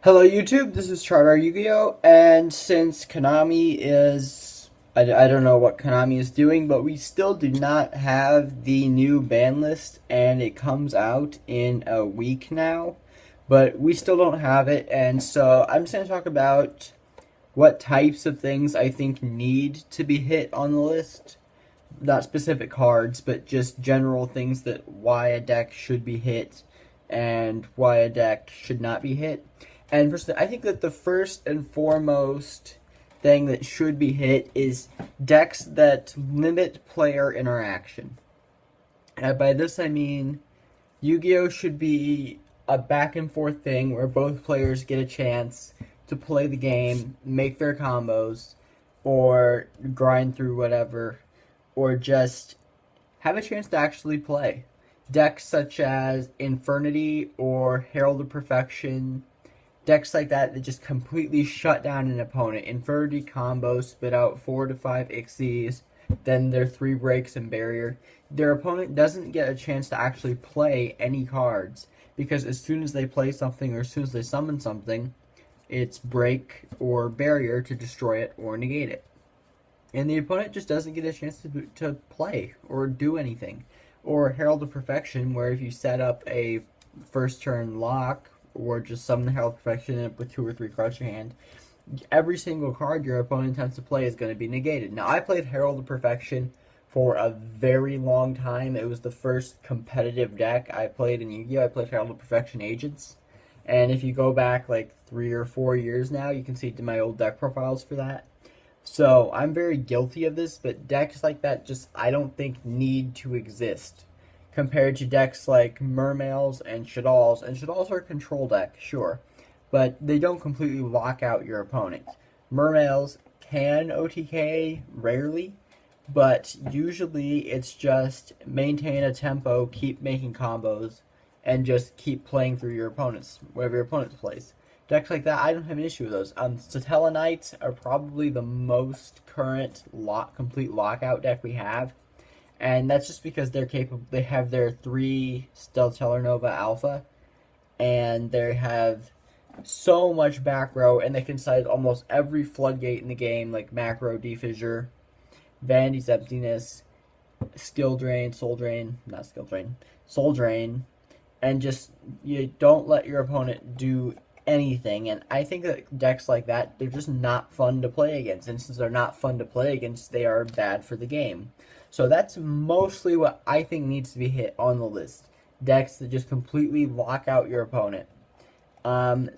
Hello YouTube, this is ChardarYuGiOh, and since Konami is, I don't know what Konami is doing, but we still do not have the new ban list, and it comes out in a week now, but we still don't have it, and so I'm just going to talk about what types of things I think need to be hit on the list. Not specific cards, but just general things that why a deck should be hit and why a deck should not be hit. And personally, I think that the first and foremost thing that should be hit is decks that limit player interaction. And by this I mean Yu-Gi-Oh! Should be a back and forth thing where both players get a chance to play the game, make their combos, or grind through whatever, or just have a chance to actually play. Decks such as Infernity or Herald of Perfection, decks like that just completely shut down an opponent. Infernity combo, spit out 4 to 5 Ixies, then their 3 breaks and barrier. Their opponent doesn't get a chance to actually play any cards, because as soon as they play something or as soon as they summon something, it's break or barrier to destroy it or negate it. And the opponent just doesn't get a chance to play or do anything. Or Herald of Perfection, where if you set up a first turn lock or just summon the Herald of Perfection with 2 or 3 cards in your hand, every single card your opponent attempts to play is going to be negated. Now, I played Herald of Perfection for a very long time. It was the first competitive deck I played in Yu-Gi-Oh! I played Herald of Perfection Agents. And if you go back like 3 or 4 years now, you can see my old deck profiles for that. So I'm very guilty of this, but decks like that just, I don't think, need to exist compared to decks like Mermails and Shaddolls. And Shaddolls are a control deck, sure, but they don't completely lock out your opponent. Mermails can OTK rarely, but usually it's just maintain a tempo, keep making combos, and just keep playing through your opponents, whatever your opponent plays. Decks like that, I don't have an issue with those. Satella Knights are probably the most current complete lockout deck we have, and that's just because they're capable. They have their 3 Stellar Nova Alpha, and they have so much back row, and they can side almost every floodgate in the game, like Macro, Defissure, Vanity's Emptiness, Skill Drain, Soul Drain, not Skill Drain, Soul Drain, and just you don't let your opponent do anything. And I think that decks like that, they're just not fun to play against, and since they're not fun to play against, they are bad for the game. So that's mostly what I think needs to be hit on the list. Decks that just completely lock out your opponent.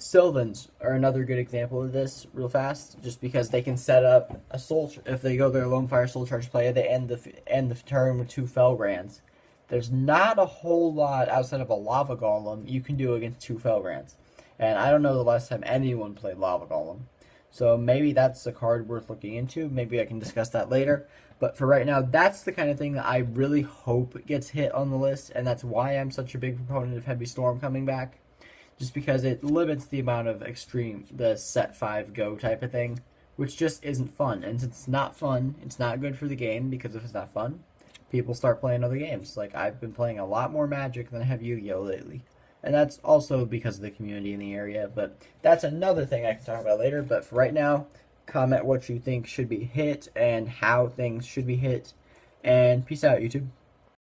Sylvans are another good example of this real fast, just because they can set up a soul, if they go their Lone Fire Soul Charge play, they end the turn with 2 Felgrands. There's not a whole lot outside of a Lava Golem you can do against 2 Felgrands. And I don't know the last time anyone played Lava Golem. So maybe that's a card worth looking into. Maybe I can discuss that later. But for right now, that's the kind of thing that I really hope gets hit on the list. And that's why I'm such a big proponent of Heavy Storm coming back. Just because it limits the amount of the set 5 go type of thing. Which just isn't fun. And since it's not fun, it's not good for the game. Because if it's not fun, people start playing other games. Like, I've been playing a lot more Magic than I have Yu-Gi-Oh! Lately. And that's also because of the community in the area. But that's another thing I can talk about later. But for right now, comment what you think should be hit and how things should be hit. And peace out, YouTube.